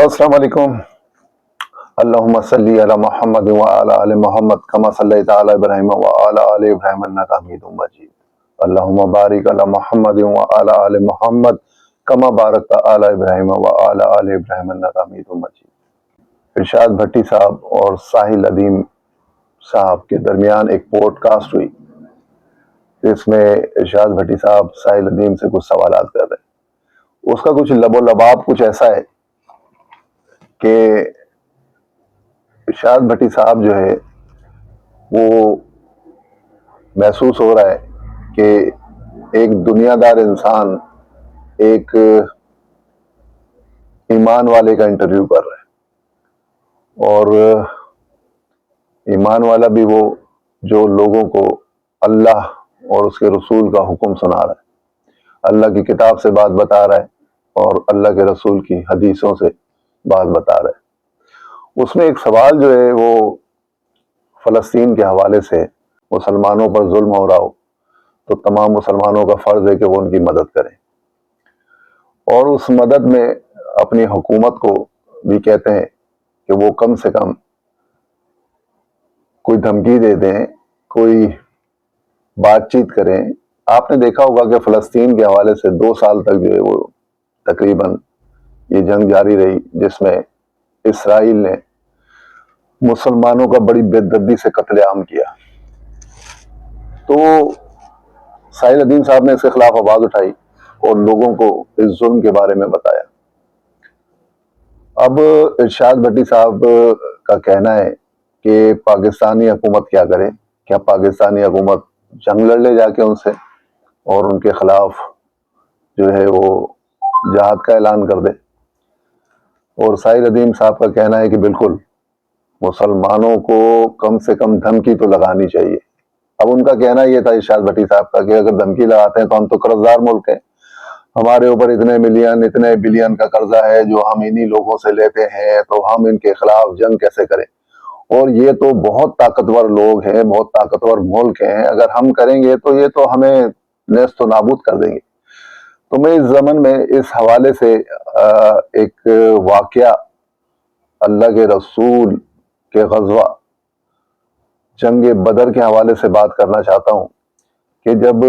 السلام علیکم۔ اللہم صلی علی محمد وعلی آل محمد کما صلیت علی ابراہیم وعلی آل ابراہیم انک حمید مجید۔ اللہم بارک علی محمد وعلی آل محمد کما بارکت علی ابراہیم وعلی آل ابراہیم انک حمید مجید۔ ارشاد بھٹی صاحب اور ساحل ادیم صاحب کے درمیان ایک پوڈ کاسٹ ہوئی جس میں ارشاد بھٹی صاحب ساحل ادیم سے کچھ سوالات کر رہے ہیں۔ اس کا کچھ لب و لباب کچھ ایسا ہے کہ ارشاد بھٹی صاحب جو ہے وہ محسوس ہو رہا ہے کہ ایک دنیا دار انسان ایک ایمان والے کا انٹرویو کر رہا ہے، اور ایمان والا بھی وہ جو لوگوں کو اللہ اور اس کے رسول کا حکم سنا رہا ہے، اللہ کی کتاب سے بات بتا رہا ہے اور اللہ کے رسول کی حدیثوں سے بات بتا رہا ہے۔ اس میں ایک سوال جو ہے وہ فلسطین کے حوالے سے، مسلمانوں پر ظلم ہو رہا ہو تو تمام مسلمانوں کا فرض ہے کہ وہ ان کی مدد کریں، اور اس مدد میں اپنی حکومت کو بھی کہتے ہیں کہ وہ کم سے کم کوئی دھمکی دے دیں، کوئی بات چیت کریں۔ آپ نے دیکھا ہوگا کہ فلسطین کے حوالے سے 2 سال تک جو ہے وہ تقریباً یہ جنگ جاری رہی، جس میں اسرائیل نے مسلمانوں کا بڑی بے دردی سے قتل عام کیا۔ تو ساحل ادیم صاحب نے اس کے خلاف آواز اٹھائی اور لوگوں کو اس ظلم کے بارے میں بتایا۔ اب ارشاد بھٹی صاحب کا کہنا ہے کہ پاکستانی حکومت کیا کرے، کیا پاکستانی حکومت جنگ لڑ لے جا کے ان سے اور ان کے خلاف جو ہے وہ جہاد کا اعلان کر دے؟ اور ساحل ادیم صاحب کا کہنا ہے کہ بالکل مسلمانوں کو کم سے کم دھمکی تو لگانی چاہیے۔ اب ان کا کہنا یہ تھا ارشاد بھٹی صاحب کا کہ اگر دھمکی لگاتے ہیں تو ہم تو قرض دار ملک ہیں، ہمارے اوپر اتنے ملین اتنے بلین کا قرضہ ہے جو ہم انہی لوگوں سے لیتے ہیں، تو ہم ان کے خلاف جنگ کیسے کریں؟ اور یہ تو بہت طاقتور لوگ ہیں، بہت طاقتور ملک ہیں، اگر ہم کریں گے تو یہ تو ہمیں نیست و نابود کر دیں گے۔ تو میں اس زمن میں اس حوالے سے ایک واقعہ اللہ کے رسول کے غزوہ جنگ بدر کے حوالے سے بات کرنا چاہتا ہوں کہ جب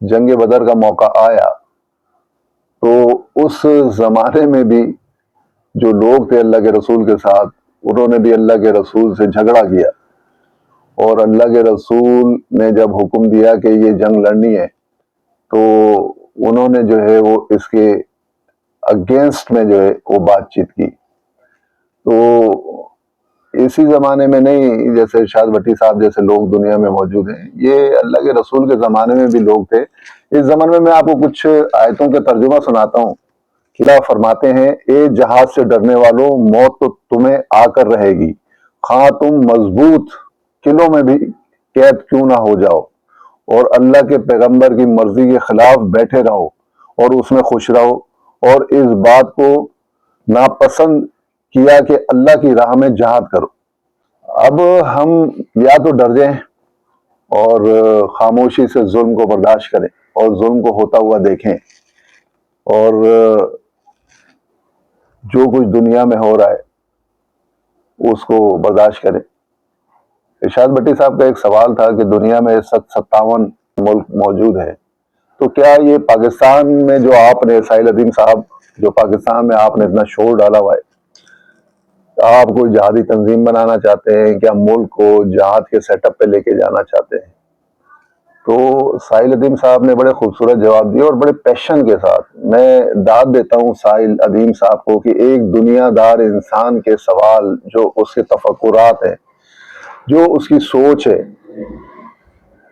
جنگ بدر کا موقع آیا تو اس زمانے میں بھی جو لوگ تھے اللہ کے رسول کے ساتھ، انہوں نے بھی اللہ کے رسول سے جھگڑا کیا، اور اللہ کے رسول نے جب حکم دیا کہ یہ جنگ لڑنی ہے تو انہوں نے جو ہے وہ اس کے اگینسٹ میں جو ہے وہ بات چیت کی۔ تو اسی زمانے میں نہیں، جیسے ارشاد بھٹی صاحب جیسے لوگ دنیا میں موجود ہیں، یہ اللہ کے رسول کے زمانے میں بھی لوگ تھے۔ اس زمانے میں آپ کو کچھ آیتوں کے ترجمہ سناتا ہوں۔ خدا فرماتے ہیں، اے جہاد سے ڈرنے والوں، موت تو تمہیں آ کر رہے گی، خواہ تم مضبوط قلعوں میں بھی قید کیوں نہ ہو جاؤ، اور اللہ کے پیغمبر کی مرضی کے خلاف بیٹھے رہو اور اس میں خوش رہو، اور اس بات کو ناپسند کیا کہ اللہ کی راہ میں جہاد کرو۔ اب ہم یا تو ڈر جائیں اور خاموشی سے ظلم کو برداشت کریں اور ظلم کو ہوتا ہوا دیکھیں، اور جو کچھ دنیا میں ہو رہا ہے اس کو برداشت کریں۔ ارشاد بھٹی صاحب کا ایک سوال تھا کہ دنیا میں 57 ملک موجود ہیں، تو کیا یہ پاکستان میں جو آپ نے ساحل ادیم صاحب، جو پاکستان میں آپ نے اتنا شور ڈالا ہوا ہے، آپ کوئی جہادی تنظیم بنانا چاہتے ہیں؟ کیا ملک کو جہاد کے سیٹ اپ پہ لے کے جانا چاہتے ہیں؟ تو ساحل ادیم صاحب نے بڑے خوبصورت جواب دیے اور بڑے پیشن کے ساتھ۔ میں داد دیتا ہوں ساحل ادیم صاحب کو کہ ایک دنیا دار انسان کے سوال، جو اس کے تفکرات ہیں، جو اس کی سوچ ہے،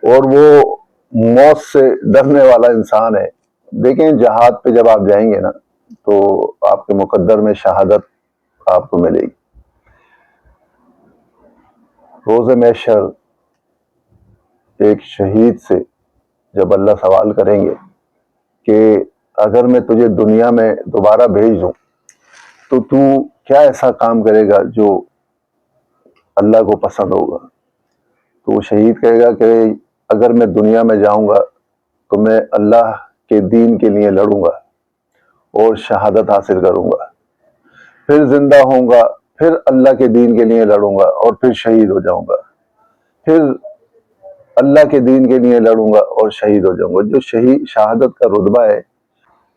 اور وہ موت سے ڈرنے والا انسان ہے۔ دیکھیں جہاد پہ جب آپ جائیں گے نا تو آپ کے مقدر میں شہادت آپ کو ملے گی۔ روز محشر ایک شہید سے جب اللہ سوال کریں گے کہ اگر میں تجھے دنیا میں دوبارہ بھیج دوں تو کیا ایسا کام کرے گا جو اللہ کو پسند ہوگا، تو وہ شہید کہے گا کہ اگر میں دنیا میں جاؤں گا تو میں اللہ کے دین کے لیے لڑوں گا اور شہادت حاصل کروں گا۔ پھر زندہ ہوں گا، پھر اللہ کے دین کے لیے لڑوں گا اور پھر شہید ہو جاؤں گا، پھر اللہ کے دین کے لیے لڑوں گا اور شہید ہو جاؤں گا۔ جو شہادت کا رتبہ ہے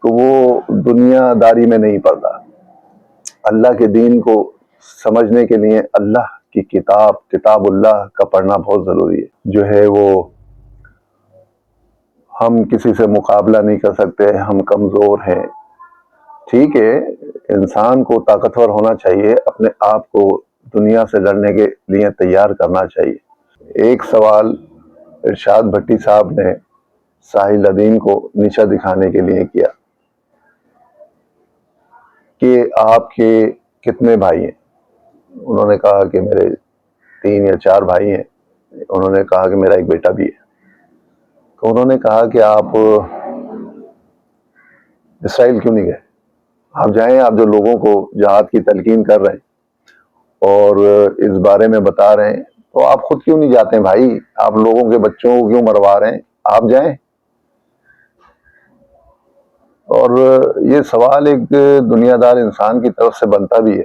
تو وہ دنیا داری میں نہیں پڑتا۔ اللہ کے دین کو سمجھنے کے لیے اللہ کی کتاب اللہ کا پڑھنا بہت ضروری ہے۔ جو ہے وہ ہم کسی سے مقابلہ نہیں کر سکتے، ہم کمزور ہیں، ٹھیک ہے، انسان کو طاقتور ہونا چاہیے، اپنے آپ کو دنیا سے لڑنے کے لیے تیار کرنا چاہیے۔ ایک سوال ارشاد بھٹی صاحب نے ساحل ادیم کو نیچا دکھانے کے لیے کیا کہ آپ کے کتنے بھائی ہیں؟ انہوں نے کہا کہ میرے 3 یا 4 بھائی ہیں۔ انہوں نے کہا کہ میرا ایک بیٹا بھی ہے۔ تو انہوں نے کہا کہ آپ اسرائیل کیوں نہیں گئے؟ آپ جائیں، آپ جو لوگوں کو جہاد کی تلقین کر رہے ہیں اور اس بارے میں بتا رہے ہیں، تو آپ خود کیوں نہیں جاتے ہیں بھائی؟ آپ لوگوں کے بچوں کو کیوں مروا رہے ہیں؟ آپ جائیں۔ اور یہ سوال ایک دنیا دار انسان کی طرف سے بنتا بھی ہے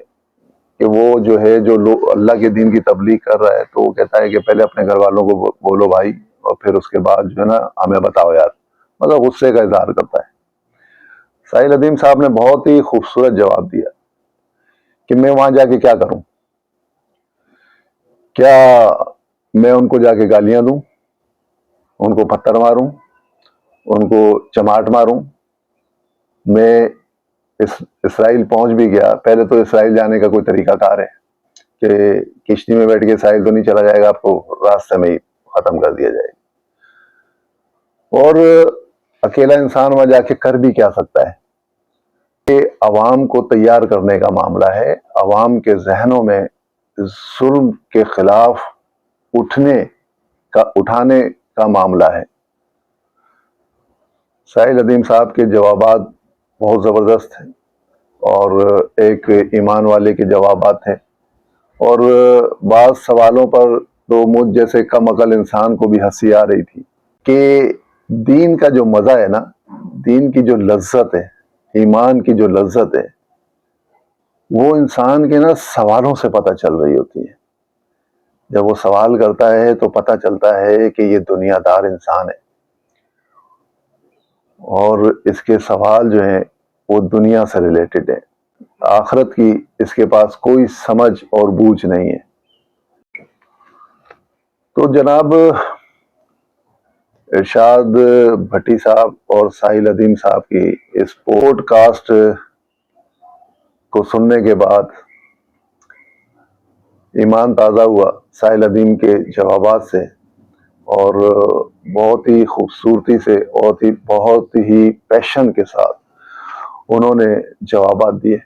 کہ وہ جو ہے جو اللہ کے دین کی تبلیغ کر رہا ہے تو وہ کہتا ہے کہ پہلے اپنے گھر والوں کو بولو بھائی، اور پھر اس کے بعد جو ہے نا ہمیں بتاؤ یار، مطلب غصے کا اظہار کرتا ہے۔ ساحل ادیم صاحب نے بہت ہی خوبصورت جواب دیا کہ میں وہاں جا کے کیا کروں؟ کیا میں ان کو جا کے گالیاں دوں، ان کو پتھر ماروں، ان کو چماٹ ماروں؟ میں اسرائیل پہنچ بھی گیا، پہلے تو اسرائیل جانے کا کوئی طریقہ کار ہے کہ کشتی میں بیٹھ کے اسرائیل تو نہیں چلا جائے گا، آپ کو راستے میں ہی ختم کر دیا جائے گا۔ اور اکیلا انسان وہاں جا کے کر بھی کیا سکتا ہے؟ کہ عوام کو تیار کرنے کا معاملہ ہے، عوام کے ذہنوں میں ظلم کے خلاف اٹھانے کا معاملہ ہے۔ ساحل ادیم صاحب کے جوابات بہت زبردست ہیں اور ایک ایمان والے کے جوابات ہیں، اور بعض سوالوں پر تو مجھ جیسے کم عقل انسان کو بھی ہنسی آ رہی تھی کہ دین کا جو مزہ ہے نا، دین کی جو لذت ہے، ایمان کی جو لذت ہے، وہ انسان کے نا سوالوں سے پتہ چل رہی ہوتی ہے۔ جب وہ سوال کرتا ہے تو پتہ چلتا ہے کہ یہ دنیا دار انسان ہے اور اس کے سوال جو ہیں وہ دنیا سے ریلیٹڈ ہیں، آخرت کی اس کے پاس کوئی سمجھ اور بوجھ نہیں ہے۔ تو جناب ارشاد بھٹی صاحب اور ساحل ادیم صاحب کی اس پوڈ کاسٹ کو سننے کے بعد ایمان تازہ ہوا ساحل ادیم کے جوابات سے، اور بہت ہی خوبصورتی سے، بہت ہی پیشن کے ساتھ انہوں نے جوابات دیے۔